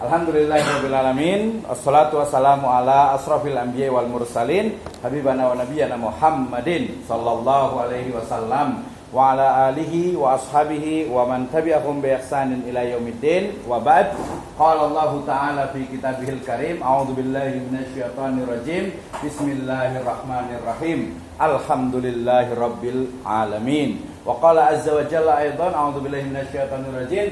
Alhamdulillahirabbil alamin. Wassalatu wassalamu ala asrofil anbiya'i wal mursalin habibana wa nabiyyana Muhammadin sallallahu alaihi wasallam wa ala alihi wa ashabihi wa man tabi'ahum bi ihsanin ila yaumiddin. Wa ba'd. Qala Allah ta'ala fi kitabihil karim. A'udzu billahi minasyaitonir rajim. Bismillahirrahmanirrahim. Alhamdulillahirabbil alamin. Wa qala azza wa jalla aidan a'udzu billahi minasyaitonir rajim.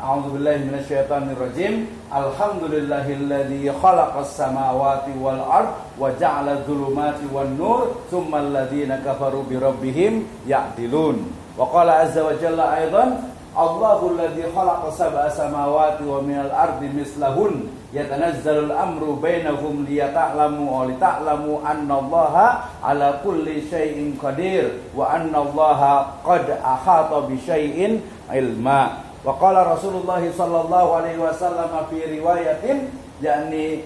A'udzu billahi minasyaitonir rajim. Alhamdulillahilladzi khalaqas samawati wal ard wa ja'ala dzulumati wan nur tsummal ladzina kafaru bi rabbihim ya'dilun. Wa qala azza wa jalla aidan Allahul ladzi khalaqa sab'a samawati wa minal ardi mislahun yatanazzalul amru bainahum liyata'lamu wa lita'lamu annallaha ala kulli syai'in qadir wa annallaha qad ahata bi syai'in ilma. Wa qala Rasulullah sallallahu alaihi wasallam fi riwayatin yakni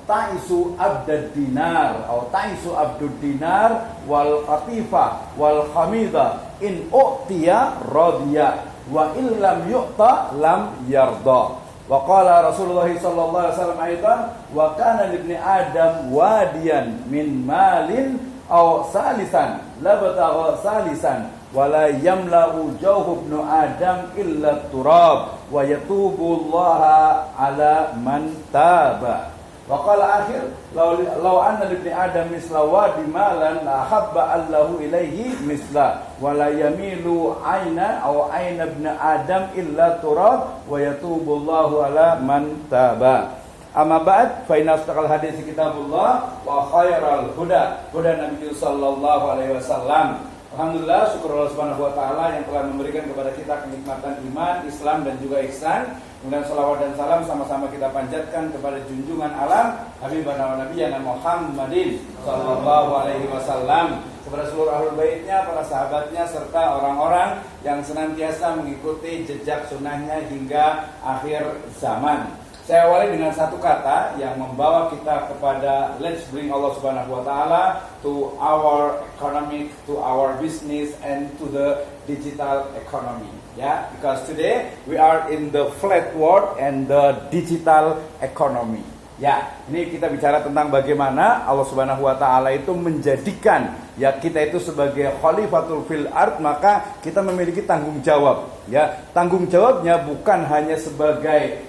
ta'isu abdad dinar atau ta'isu abdud dinar wal qatifa wal hamida in u'tiya radiya wa in lam yu'ta lam yarda. Wa qala Rasulullah sallallahu alaihi wasallam aidan wa kana libni adam wadiyan min malin aw salisan labtagha salisan wala yamla'u jawfu ibnu adam illa turab wa yatubu allaha ala man taba. Wa qala akhir law anna libni adam misla wadi malan la habba allahu ilaihi misla wala yamilu aina aw aina ibn adam illa turab wa yatubu allahu ala man taba. Amma ba'd fa inna astaqal hadits kitabullah wa khairal huda huda Nabi sallallahu alaihi wasallam. Alhamdulillah, syukur Allah Subhanahu wa taala yang telah memberikan kepada kita kenikmatan iman, Islam dan juga ihsan. Kemudian salawat dan salam sama-sama kita panjatkan kepada junjungan alam habibana wa nabiyyana Muhammadin sallallahu alaihi wasallam, kepada seluruh ahlul baitnya, para sahabatnya serta orang-orang yang senantiasa mengikuti jejak sunnahnya hingga akhir zaman. Saya awali dengan satu kata yang membawa kita kepada let's bring Allah Subhanahu wa taala to our economic, to our business and to the digital economy. Ya, because today we are in the flat world and the digital economy. Ya, ini kita bicara tentang bagaimana Allah Subhanahu wa taala itu menjadikan ya kita itu sebagai khalifatul fil ard, maka kita memiliki tanggung jawab. Ya, tanggung jawabnya bukan hanya sebagai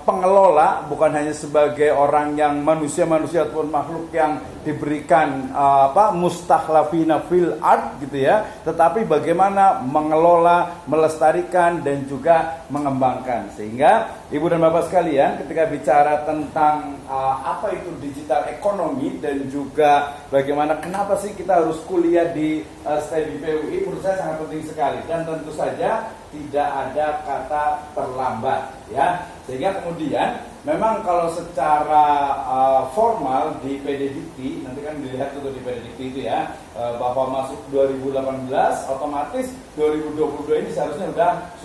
pengelola, bukan hanya sebagai orang yang manusia-manusia ataupun makhluk yang diberikan mustakhlafina fil ard gitu ya, tetapi bagaimana mengelola, melestarikan dan juga mengembangkan. Sehingga Ibu dan Bapak sekalian, ketika bicara tentang apa itu digital economy dan juga bagaimana kenapa sih kita harus kuliah di STEM PUI, menurut saya sangat penting sekali dan tentu saja tidak ada kata terlambat ya. Sehingga kemudian memang kalau secara formal di PDDikti nanti kan dilihat itu di PDDikti itu ya, bahwa masuk 2018 otomatis 2022 ini seharusnya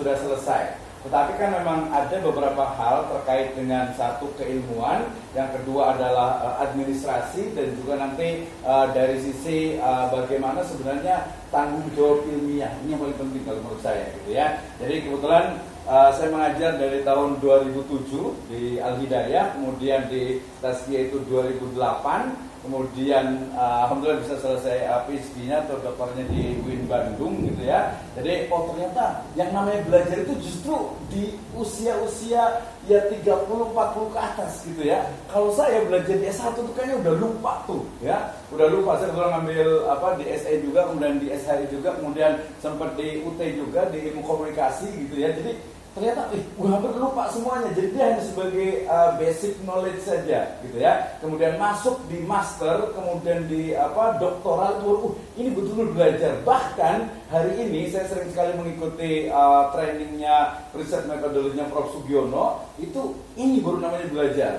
sudah selesai. Tetapi kan memang ada beberapa hal terkait dengan satu keilmuan, yang kedua adalah administrasi dan juga nanti dari sisi bagaimana sebenarnya tanggung jawab ilmiah, ini yang paling penting kalau menurut saya gitu ya. Jadi kebetulan saya mengajar dari tahun 2007 di Al-Hidayah, kemudian di Tazkiyah itu 2008. Kemudian alhamdulillah bisa selesai PhD-nya atau doktornya di UIN Bandung gitu ya. Jadi ternyata yang namanya belajar itu justru di usia-usia ya 30-40 ke atas gitu ya. Kalau saya belajar di S1 tuh kayaknya udah lupa tuh ya. Udah lupa, saya kebetulan ngambil di SE juga, kemudian di SHI juga, kemudian sempat di UT juga di ilmu komunikasi gitu ya. Jadi ternyata gue hampir lupa semuanya. Jadi dia hanya sebagai basic knowledge saja gitu ya. Kemudian masuk di master, kemudian di doktoral tuh ini betul-betul belajar. Bahkan hari ini saya sering sekali mengikuti trainingnya riset metodologinya Prof Sugiono. Itu ini baru namanya belajar.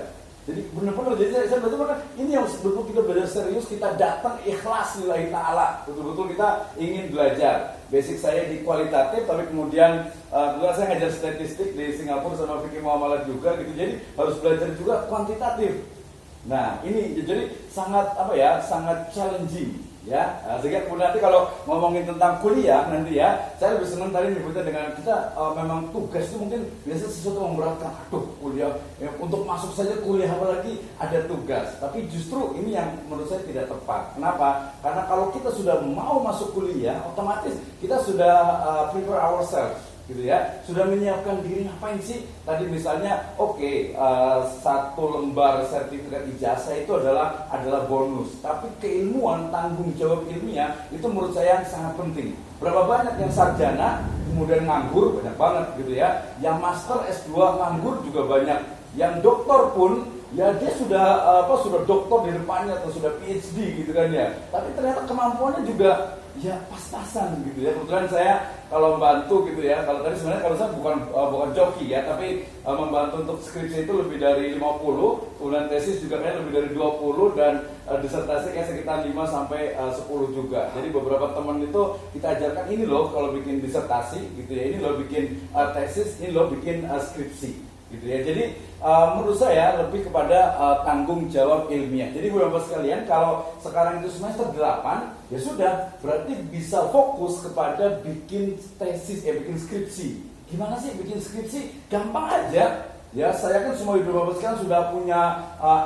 Jadi benar-benar jadi saya betul-betul ini yang betul kita belajar serius, kita datang ikhlas lillahi ta'ala, betul-betul kita ingin belajar. Basic saya di kualitatif, tapi kemudian saya ngajar statistik di Singapura sama fikih muamalat juga gitu, jadi harus belajar juga kuantitatif. Nah ini jadi sangat sangat challenging Ya, sehingga kemudian nanti kalau ngomongin tentang kuliah nanti ya, saya lebih senang tadi menyebutnya dengan kita memang tugas itu mungkin biasa sesuatu yang memberatkan. Aduh, kuliah ya, untuk masuk saja kuliah apalagi ada tugas. Tapi justru ini yang menurut saya tidak tepat. Kenapa? Karena kalau kita sudah mau masuk kuliah, otomatis kita sudah prepare ourselves, gitu ya, sudah menyiapkan diri. Ngapain sih tadi misalnya satu lembar sertifikat ijazah itu adalah bonus, tapi keilmuan, tanggung jawab ilmiah itu menurut saya sangat penting. Berapa banyak yang sarjana kemudian nganggur, banyak banget gitu ya, yang master S2 nganggur juga banyak, yang doktor pun ya dia sudah doktor di depannya atau sudah PhD gitu kan ya, tapi ternyata kemampuannya juga ya pas-pasan gitu ya. Kebetulan saya kalau membantu gitu ya, kalau tadi sebenarnya kalau saya bukan joki ya, tapi membantu untuk skripsi itu lebih dari 50, kemudian tesis juga kayaknya lebih dari 20, dan disertasi kayak sekitar 5 sampai 10 juga. Jadi beberapa teman itu kita ajarkan ini loh kalau bikin disertasi gitu ya, ini loh bikin tesis, ini loh bikin skripsi gitu ya. Jadi menurut saya lebih kepada tanggung jawab ilmiah. Jadi Bapak sekalian, kalau sekarang itu semester 8 ya sudah, berarti bisa fokus kepada bikin tesis, bikin skripsi. Gimana sih bikin skripsi? Gampang aja. Ya, saya kan semua ibu bapak sekalian sudah punya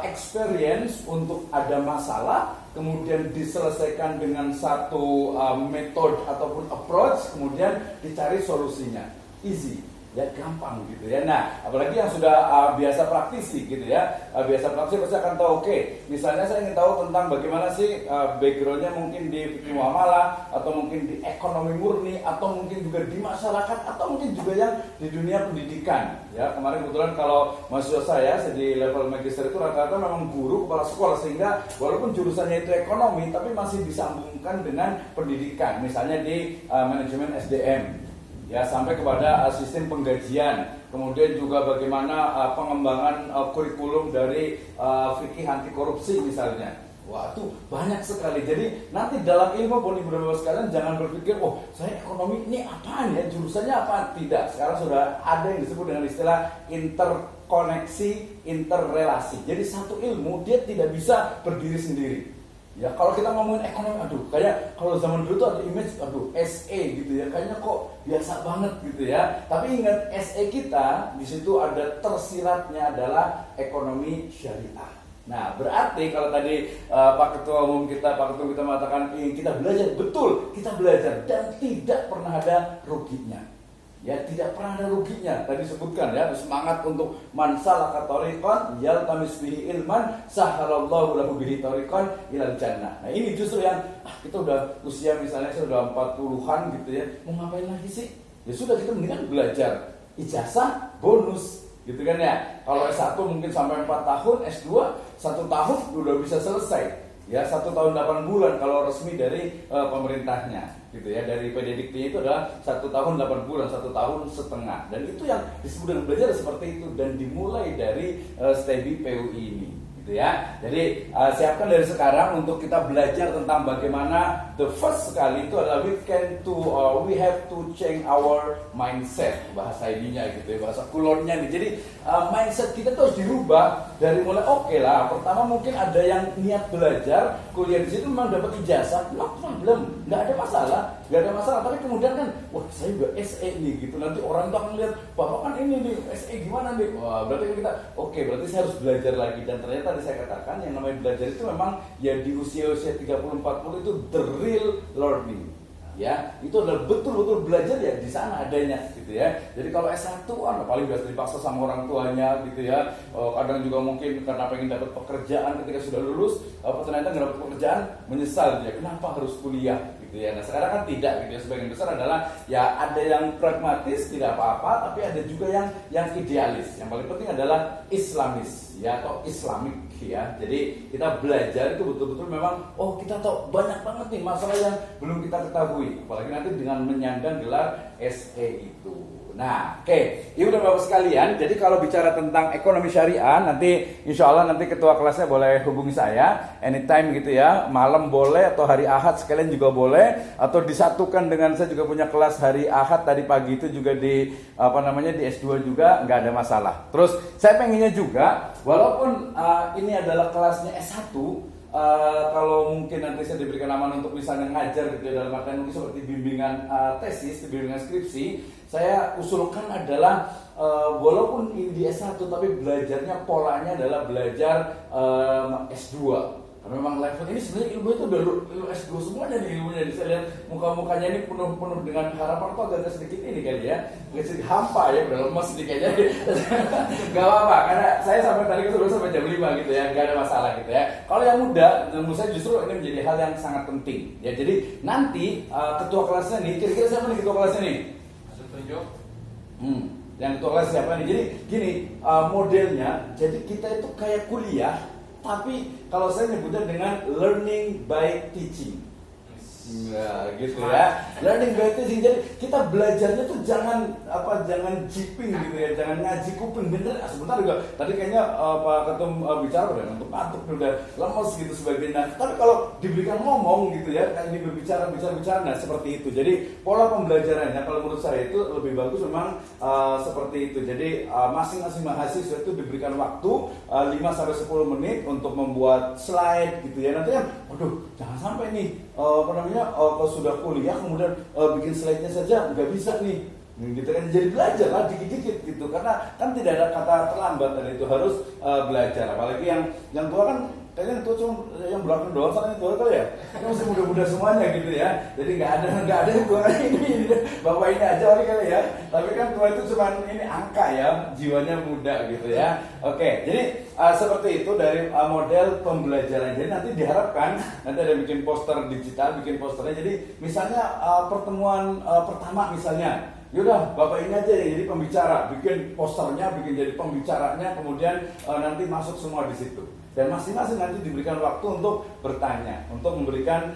experience untuk ada masalah, kemudian diselesaikan dengan satu metode ataupun approach, kemudian dicari solusinya. Easy. Ya, gampang gitu ya. Nah, apalagi yang sudah biasa praktisi gitu ya, biasa praktisi pasti akan tahu. Misalnya saya ingin tahu tentang bagaimana sih backgroundnya mungkin di fikih muamalah, atau mungkin di ekonomi murni, atau mungkin juga di masyarakat, atau mungkin juga yang di dunia pendidikan ya. Kemarin kebetulan kalau mahasiswa saya di level magister itu rata-rata memang guru, kepala sekolah, sehingga walaupun jurusannya itu ekonomi tapi masih disambungkan dengan pendidikan, misalnya di manajemen SDM ya, sampai kepada sistem penggajian, kemudian juga bagaimana pengembangan kurikulum dari fikih anti korupsi misalnya. Wah, itu banyak sekali. Jadi nanti dalam ilmu pun ibu bapak sekalian jangan berpikir, oh saya ekonomi ini apaan ya, jurusannya apaan. Tidak, sekarang sudah ada yang disebut dengan istilah interkoneksi, interrelasi. Jadi satu ilmu dia tidak bisa berdiri sendiri. Ya, kalau kita ngomongin ekonomi, kayak kalau zaman dulu tuh ada image, SE gitu ya, kayaknya kok biasa banget gitu ya. Tapi ingat, SE kita di situ ada tersiratnya adalah ekonomi syariah. Nah, berarti kalau tadi Pak Ketua Umum kita mengatakan kita belajar, betul, kita belajar dan tidak pernah ada ruginya. Ya, tidak pernah ada ruginya. Tadi sebutkan ya, semangat untuk man salaka thariqan yaltamis bihi ilman sahalallahu lahu bihi thariqan ilal jannah. Nah, ini justru yang kita udah usia misalnya sudah 40-an gitu ya, mau ngapain lagi sih? Ya sudah, kita mendingan belajar ijazah bonus gitu kan ya. Kalau S1 mungkin sampai 4 tahun, S2 1 tahun udah bisa selesai. Ya, 1 tahun 8 bulan kalau resmi dari pemerintahnya gitu ya. Dari PDDikti itu adalah 1 tahun 8 bulan, 1 tahun setengah. Dan itu yang disebut dengan belajar seperti itu, dan dimulai dari studi PUI ini gitu ya. Jadi siapkan dari sekarang untuk kita belajar tentang bagaimana the first sekali itu adalah we have to change our mindset, bahasa ininya gitu ya, bahasa kulonnya nih. Jadi mindset kita tuh harus dirubah dari mulai pertama mungkin ada yang niat belajar kuliah di situ memang dapat ijazah, no problem, nggak ada masalah. Tapi kemudian kan, wah saya udah SE nih gitu, nanti orang tuh akan lihat, bapak kan ini nih SE gimana nih, wah berarti kita berarti saya harus belajar lagi. Dan ternyata saya katakan yang namanya belajar itu memang ya di usia-usia 30-40 itu the real learning. Ya, itu adalah betul-betul belajar ya di sana adanya gitu ya. Jadi kalau S1 paling biasa dipaksa sama orang tuanya gitu ya. Kadang juga mungkin karena pengen dapat pekerjaan ketika sudah lulus, ternyata nggak dapat pekerjaan, menyesal dia kenapa harus kuliah gitu ya. Nah, sekarang kan tidak gitu ya. Sebagian besar adalah ya ada yang pragmatis tidak apa-apa, tapi ada juga yang idealis. Yang paling penting adalah Islamis ya, atau Islamik ya. Jadi kita belajar itu betul-betul memang kita tahu banyak banget nih masalah yang belum kita ketahui, apalagi nanti dengan menyandang gelar SE itu. Nah, ibu dan bapak sekalian, jadi kalau bicara tentang ekonomi syariah, nanti insya Allah nanti ketua kelasnya boleh hubungi saya anytime gitu ya, malam boleh atau hari Ahad sekalian juga boleh, atau disatukan dengan saya juga punya kelas hari Ahad tadi pagi itu juga di di S2 juga, nggak ada masalah. Terus saya pengennya juga, walaupun ini adalah kelasnya S1, kalau mungkin nanti saya diberikan amanah untuk misalnya ngajar gitu ya, dalam artian mungkin seperti bimbingan tesis, bimbingan skripsi, saya usulkan adalah walaupun ini di S1 tapi belajarnya polanya adalah belajar S2. Karena memang level ini sebenarnya ilmu itu udah ilmu S2 semuanya nih ilmunya. Saya lihat muka-mukanya ini penuh dengan harapan, kok agak sedikit ini kali ya, agak sedikit hampa ya, udah lemes sedikit aja. Gak apa-apa, karena saya sampai tadi ke sampai jam 5 gitu ya, gak ada masalah gitu ya. Kalau yang muda, menurut saya justru ini menjadi hal yang sangat penting ya. Jadi nanti ketua kelasnya nih, kira-kira siapa nih ketua kelasnya nih? Tunjuk. Yang ketua kelas siapa nih? Jadi gini, modelnya, jadi kita itu kayak kuliah, tapi kalau saya nyebutnya dengan learning by teaching. Nah, gitu ya. Learning by teaching. Jadi kita belajarnya tuh jangan jiping gitu ya, jangan ngaji kuping bener. Sebentar juga. Tadi kayaknya Pak Ketum bicara udah ngantuk-ngantuk, udah lemes gitu sebagainya. Tapi kalau diberikan ngomong gitu ya, kayak ini bicara, nah seperti itu. Jadi pola pembelajarannya kalau menurut saya itu lebih bagus memang seperti itu. Jadi masing-masing mahasiswa itu diberikan waktu 5-10 menit untuk membuat slide gitu ya. Nanti kan, waduh, jangan sampai nih kalau sudah kuliah kemudian bikin slide-nya saja nggak bisa nih, gitu kan. Jadi belajar lah dikit-dikit gitu, karena kan tidak ada kata terlambat dan itu harus belajar. Apalagi yang tua kan kayaknya yang tua cuma yang belakang doang, sana yang tua kali ya, ini masih muda-muda semuanya gitu ya. Jadi nggak ada yang tua ini bapak ini aja orang kali ya. Tapi kan tua itu cuma ini angka ya, jiwanya muda gitu ya. Oke, jadi seperti itu dari model pembelajaran. Jadi nanti diharapkan nanti ada bikin poster digital, bikin posternya. Jadi misalnya pertemuan pertama misalnya, yaudah bapak ini aja yang jadi pembicara, bikin posternya, bikin jadi pembicaranya, kemudian nanti masuk semua di situ. Dan masing-masing nanti diberikan waktu untuk bertanya, untuk memberikan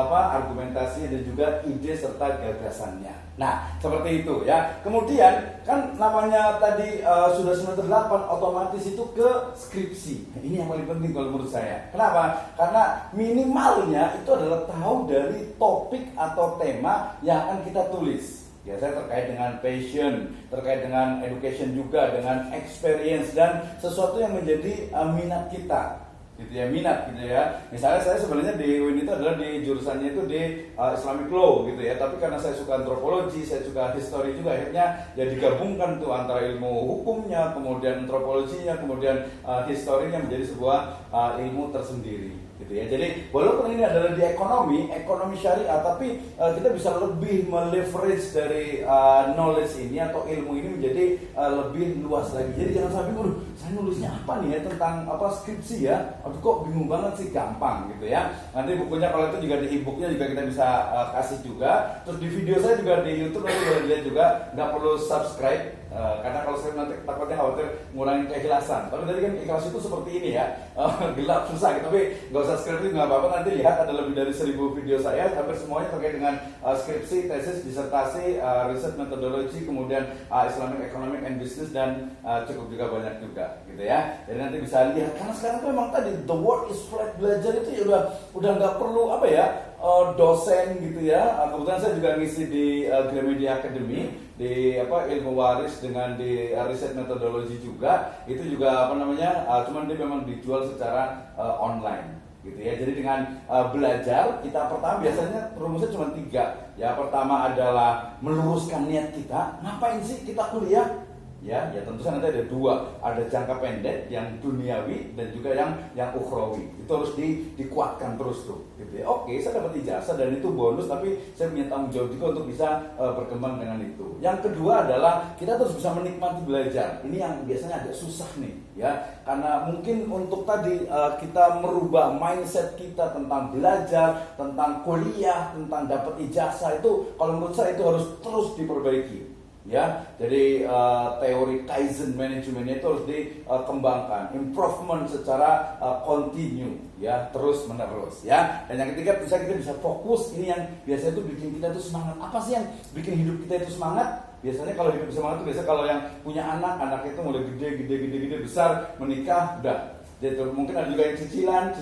argumentasi dan juga ide serta gagasannya. Nah, seperti itu ya. Kemudian kan namanya tadi sudah semester 8, otomatis itu ke skripsi. Nah, ini yang paling penting kalau menurut saya. Kenapa? Karena minimalnya itu adalah tahu dari topik atau tema yang akan kita tulis. Ya, saya terkait dengan passion, terkait dengan education juga, dengan experience dan sesuatu yang menjadi minat kita, gitu ya, minat gitu ya. Misalnya saya sebenarnya di UIN itu adalah di jurusannya itu di Islamic Law gitu ya, tapi karena saya suka antropologi, saya suka history juga, akhirnya ya digabungkan tuh antara ilmu hukumnya, kemudian antropologinya, kemudian historinya menjadi sebuah ilmu tersendiri. Gitu ya. Jadi walaupun ini adalah di ekonomi syariah, tapi kita bisa lebih meleverage dari knowledge ini atau ilmu ini menjadi lebih luas lagi. Jadi jangan sampai bingung, saya nulisnya apa nih ya tentang skripsi ya, aduh kok bingung banget sih, gampang gitu ya. Nanti bukunya kalau itu juga di e-booknya juga kita bisa kasih juga. Terus di video saya juga di YouTube nanti boleh lihat juga, nggak perlu subscribe. Karena kalau saya nanti takutnya khawatir ngurangin keikhlasan. Tapi tadi kan ikhlas itu seperti ini ya, gelap susah gitu. Tapi nggak usah subscribe itu nggak apa-apa. Nanti lihat ada lebih dari 1000 video saya, hampir semuanya terkait dengan skripsi, tesis, disertasi, riset metodologi, kemudian Islamic Economic and Business dan cukup juga banyak juga gitu ya. Jadi nanti bisa lihat. Karena sekarang tuh memang tadi the world is flat, belajar itu ya udah nggak perlu dosen gitu ya. Kebetulan saya juga ngisi di Gramedia Academy di ilmu waris dengan di riset metodologi juga. Itu juga cuman dia memang dijual secara online gitu ya. Jadi dengan belajar kita pertama biasanya rumusnya cuma 3 ya. Pertama adalah meluruskan niat kita, ngapain sih kita kuliah ya tentu saja nanti ada 2, ada jangka pendek yang duniawi dan juga yang ukhrawi. Itu harus dikuatkan terus tuh gitu ya. Oke, saya dapat ijazah dan itu bonus, tapi saya punya tanggung jawab juga untuk bisa berkembang dengan itu. Yang kedua adalah kita terus bisa menikmati belajar. Ini yang biasanya agak susah nih ya, karena mungkin untuk tadi kita merubah mindset kita tentang belajar, tentang kuliah, tentang dapat ijazah, itu kalau menurut saya itu harus terus diperbaiki ya. Jadi teori Kaizen manajemennya itu harus dikembangkan, improvement secara continue ya, terus menerus ya. Dan yang ketiga tentu saja kita bisa fokus. Ini yang biasanya itu bikin kita itu semangat. Apa sih yang bikin hidup kita itu semangat? Biasanya kalau hidup semangat itu biasanya kalau yang punya anak itu mulai gede besar, menikah, udah Jadi mungkin ada juga yang cicilan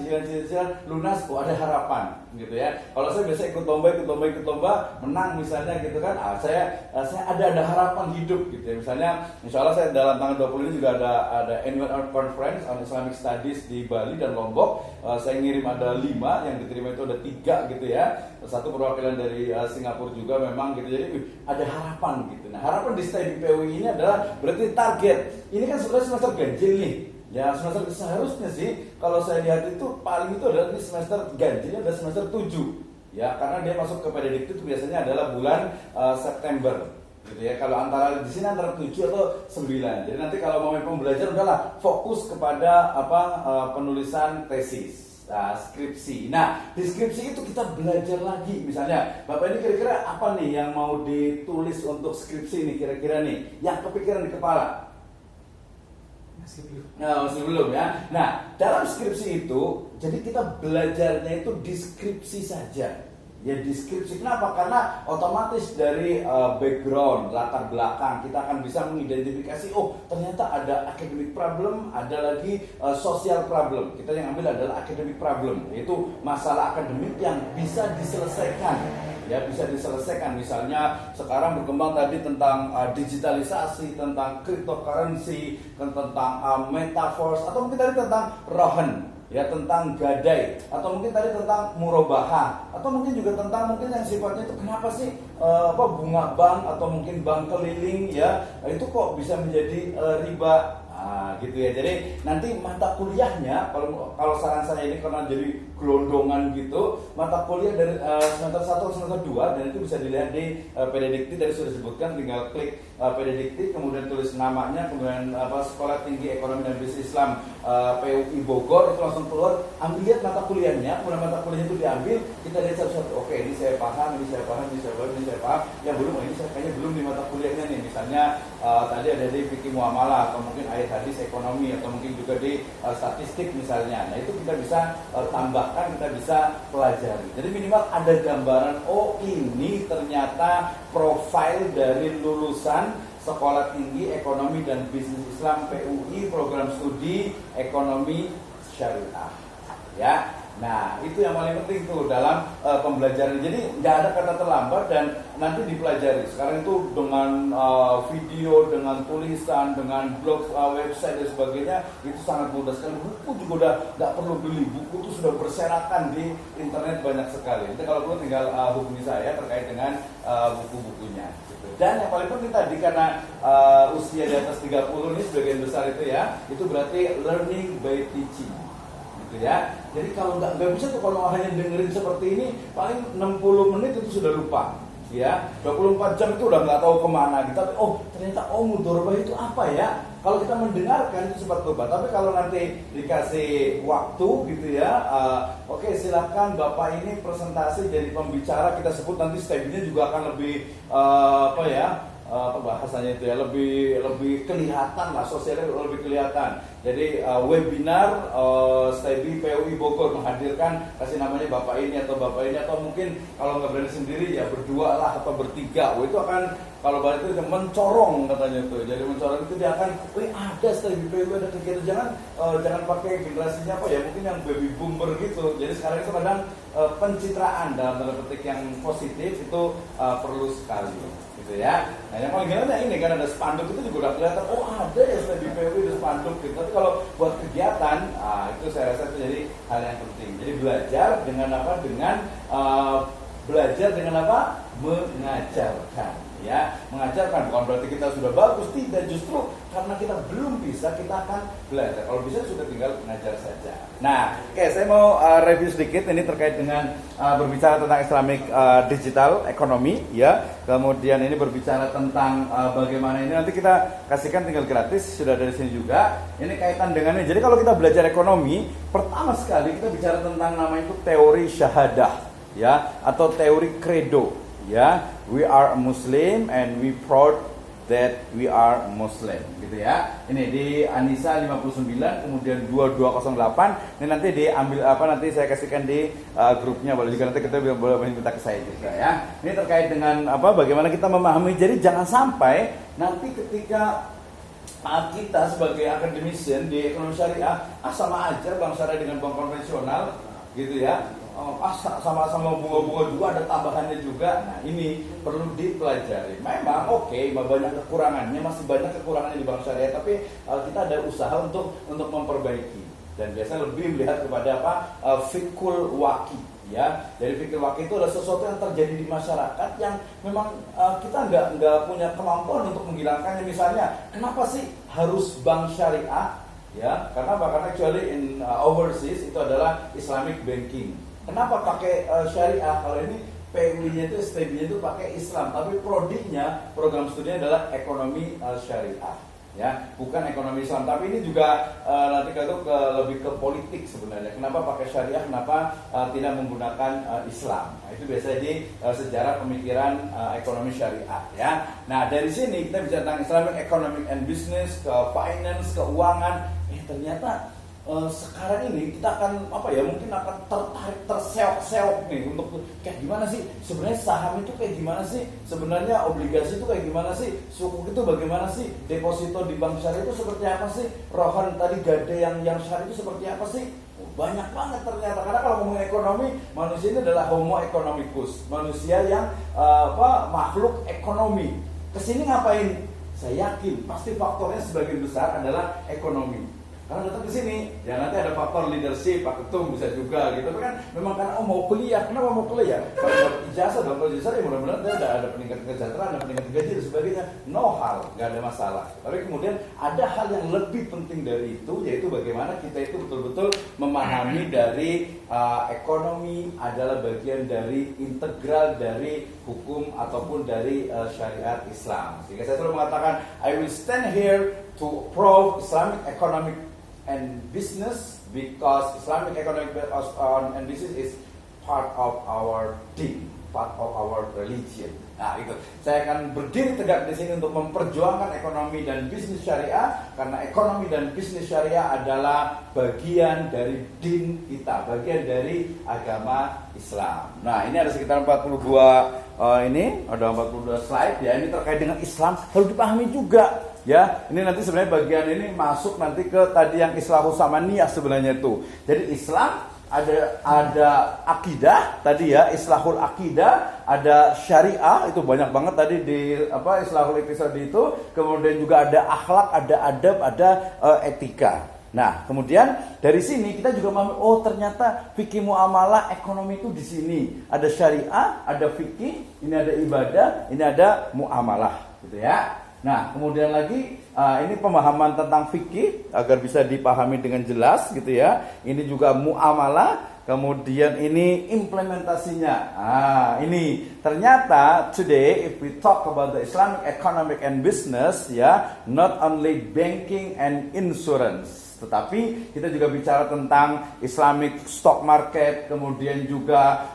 lunas, ada harapan gitu ya. Kalau saya biasa ikut lomba menang misalnya gitu kan, saya ada harapan hidup gitu ya. Misalnya insya Allah saya dalam tanggal 20 ini juga ada annual conference on Islamic Studies di Bali dan Lombok. Saya ngirim ada 5, yang diterima itu ada 3 gitu ya. Satu perwakilan dari Singapura juga memang gitu. Jadi ada harapan gitu. Nah, harapan di studi PUI ini adalah berarti target. Ini kan sebenarnya semester ganjil nih. Ya, semester seharusnya sih kalau saya lihat itu paling itu adalah di semester ganjilnya ada semester 7. Ya, karena dia masuk ke pededikti itu biasanya adalah bulan September. Gitu ya. Kalau antara di sini antara 7 atau 9. Jadi nanti kalau mau pembelajar udahlah fokus kepada penulisan tesis. Skripsi. Nah, di skripsi itu kita belajar lagi. Misalnya, Bapak ini kira-kira apa nih yang mau ditulis untuk skripsi nih kira-kira nih? Yang kepikiran di kepala? Masih belum ya. Nah, dalam skripsi itu, jadi kita belajarnya itu deskripsi saja. Ya deskripsi. Kenapa? Karena otomatis dari background, latar belakang kita akan bisa mengidentifikasi, oh ternyata ada academic problem, ada lagi social problem. Kita yang ambil adalah academic problem, yaitu masalah akademik yang bisa diselesaikan. Ya bisa diselesaikan. Misalnya sekarang berkembang tadi tentang digitalisasi, tentang cryptocurrency, tentang metaverse, atau mungkin tadi tentang rohan. Ya tentang gadai, atau mungkin tadi tentang murabahah, atau mungkin juga tentang mungkin yang sifatnya itu kenapa sih bunga bank atau mungkin bank keliling ya itu kok bisa menjadi riba. Gitu ya. Jadi nanti mata kuliahnya kalau saran saya ini karena jadi gelondongan gitu, mata kuliah dari semester 1 ke semester 2 dan itu bisa dilihat di pededikti tadi sudah disebutkan, tinggal klik pededikti kemudian tulis namanya, kemudian Sekolah Tinggi Ekonomi dan Bisnis Islam PUI Bogor, itu langsung keluar, ambil lihat mata kuliahnya, kemudian mata kuliahnya itu diambil, kita lihat satu-satu, oke ini saya paham, ini saya paham, yang belum, ini saya kayaknya belum di mata kuliahnya nih, misalnya tadi ada di fikih muamalah atau mungkin ayat hadis ekonomi atau mungkin juga di statistik misalnya. Nah, itu kita bisa tambahkan, kita bisa pelajari. Jadi minimal ada gambaran, oh ini ternyata profil dari lulusan Sekolah Tinggi Ekonomi dan Bisnis Islam PUI program studi ekonomi syariah. Ya. Nah, itu yang paling penting tuh dalam pembelajaran. Jadi nggak ada kata terlambat dan nanti dipelajari. Sekarang itu dengan video, dengan tulisan, dengan blog, website dan sebagainya itu sangat mudah sekali. Buku juga udah nggak perlu beli. Buku itu sudah berserakan di internet banyak sekali. Jadi kalau perlu tinggal hubungi saya terkait dengan buku-bukunya. Gitu. Dan yang paling penting tadi karena usia di atas 30 ini sebagian besar itu ya, itu berarti learning by teaching. Ya, jadi kalau nggak bisa tuh kalau hanya dengerin seperti ini paling 60 menit itu sudah lupa, ya 24 jam itu udah nggak tahu kemana gitu. Tapi ternyata mudharabah itu apa ya? Kalau kita mendengarkan itu seperti apa? Tapi kalau nanti dikasih waktu gitu ya, oke silakan Bapak ini presentasi jadi pembicara, kita sebut nanti stepnya juga akan lebih bahasanya itu ya lebih kelihatan lah, sosialnya lebih kelihatan. Jadi webinar STEBI PUI Bogor menghadirkan, kasih namanya Bapak ini atau mungkin kalau nggak berani sendiri ya berdua lah atau bertiga. Itu akan kalau bahasa itu mencorong katanya tuh. Jadi mencorong itu dia akan, ada STEBI PUI ada kegiatan, jangan pakai generasinya apa ya, mungkin yang baby boomer gitu. Jadi sekarang itu kadang pencitraan dalam tanda petik yang positif itu perlu sekali. Gitu ya. Nah yang paling gimana ini kan ada spanduk itu juga udah kelihatan, ada ya STEBI PUI ada spanduk gitu. Tapi kalau buat kegiatan, itu saya rasa itu jadi hal yang penting. Jadi belajar dengan apa? Belajar dengan apa? Mengajarkan. Ya, mengajarkan bukan berarti kita sudah bagus, tidak, justru karena kita belum bisa kita akan belajar. Kalau bisa sudah tinggal mengajar saja. Nah, saya mau review sedikit ini terkait dengan berbicara tentang Islamic digital economy ya. Kemudian ini berbicara tentang bagaimana ini nanti kita kasihkan tinggal gratis sudah dari sini juga. Ini kaitan dengan ini. Jadi kalau kita belajar ekonomi, pertama sekali kita bicara tentang namanya itu teori syahadah ya atau teori credo. Ya, we are a Muslim and we proud that we are Muslim, gitu ya. Ini di Anissa 59 kemudian 2208. Ini nanti diambil nanti saya kasihkan di grupnya, boleh juga nanti kita boleh minta ke saya juga ya. Ini terkait dengan bagaimana kita memahami. Jadi jangan sampai nanti ketika kita sebagai akademisian di ekonomi syariah sama aja bank syariah dengan bank konvensional gitu ya. Sama-sama bunga-bunga juga ada tambahannya juga. Nah ini perlu dipelajari. Memang banyak kekurangannya, masih banyak kekurangannya di bank syariah, tapi kita ada usaha untuk memperbaiki. Dan biasanya lebih melihat kepada fikul waki. Ya, dari fikir waki itu adalah sesuatu yang terjadi di masyarakat yang memang kita nggak punya kemampuan untuk menghilangkannya. Misalnya, kenapa sih harus bank syariah? Ya, karena actually in overseas itu adalah Islamic banking. Kenapa pakai syariah? Kalau ini PUI-nya itu STB-nya itu pakai Islam, tapi prodinya, program studinya adalah ekonomi syariah. Ya, bukan ekonomi Islam, tapi ini juga nanti lebih ke politik sebenarnya. Kenapa pakai syariah? Kenapa tidak menggunakan Islam? Nah, itu biasanya di sejarah pemikiran ekonomi syariah. Ya, nah dari sini kita bicara tentang Islamic economic and business, ke finance, keuangan. Ternyata sekarang ini kita akan mungkin akan terseok-seok nih untuk kayak gimana sih sebenarnya saham itu, kayak gimana sih sebenarnya obligasi itu, kayak gimana sih sukuk itu, bagaimana sih deposito di bank syariah itu seperti apa sih, rohan tadi gade yang syariah itu seperti apa sih. Banyak banget ternyata, karena kalau ngomongin ekonomi, manusia ini adalah homo economicus, manusia yang makhluk ekonomi. Kesini ngapain? Saya yakin pasti faktornya sebagian besar adalah ekonomi. Karena datang ke sini, ya nanti ada faktor leadership, Pak Ketum bisa juga gitu. Tapi kan memang karena mau kuliah, kenapa mau kuliah? Kalau dapat ijazah, ya mudah-mudahan dia ada peningkatan kesejahteraan, ada peningkatan gaji dan sebagainya. No hal, nggak ada masalah. Tapi kemudian ada hal yang lebih penting dari itu, yaitu bagaimana kita itu betul-betul memahami dari ekonomi adalah bagian dari integral dari hukum ataupun dari syariat Islam. Sehingga saya selalu mengatakan, I will stand here to prove Islamic economic and business, because Islamic economic and business is part of our deen, part of our religion. Nah itu, saya akan berdiri tegak di sini untuk memperjuangkan ekonomi dan bisnis syariah, karena ekonomi dan bisnis syariah adalah bagian dari din kita, bagian dari agama Islam. Nah ini ada sekitar 42 ini ada 42 slide ya, ini terkait dengan Islam, harus dipahami juga. Ya, ini nanti sebenarnya bagian ini masuk nanti ke tadi yang islahus samaniyah sebenarnya itu. Jadi Islam ada akidah tadi ya, islahul akidah, ada syariah, itu banyak banget tadi di islahul iktisadi itu. Kemudian juga ada akhlak, ada adab, ada etika. Nah, kemudian dari sini kita juga memahami, ternyata fikih muamalah ekonomi itu di sini. Ada syariah, ada fikih, ini ada ibadah, ini ada muamalah, gitu ya. Nah, kemudian lagi ini pemahaman tentang fikih agar bisa dipahami dengan jelas gitu ya. Ini juga muamalah, kemudian ini implementasinya. Ini ternyata today if we talk about the Islamic economic and business ya, not only banking and insurance, tetapi kita juga bicara tentang Islamic stock market, kemudian juga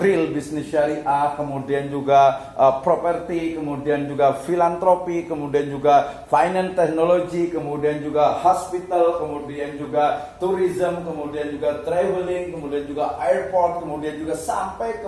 real business syariah, kemudian juga property, kemudian juga filantropi, kemudian juga finance technology, kemudian juga hospital, kemudian juga tourism, kemudian juga traveling, kemudian juga airport, kemudian juga sampai ke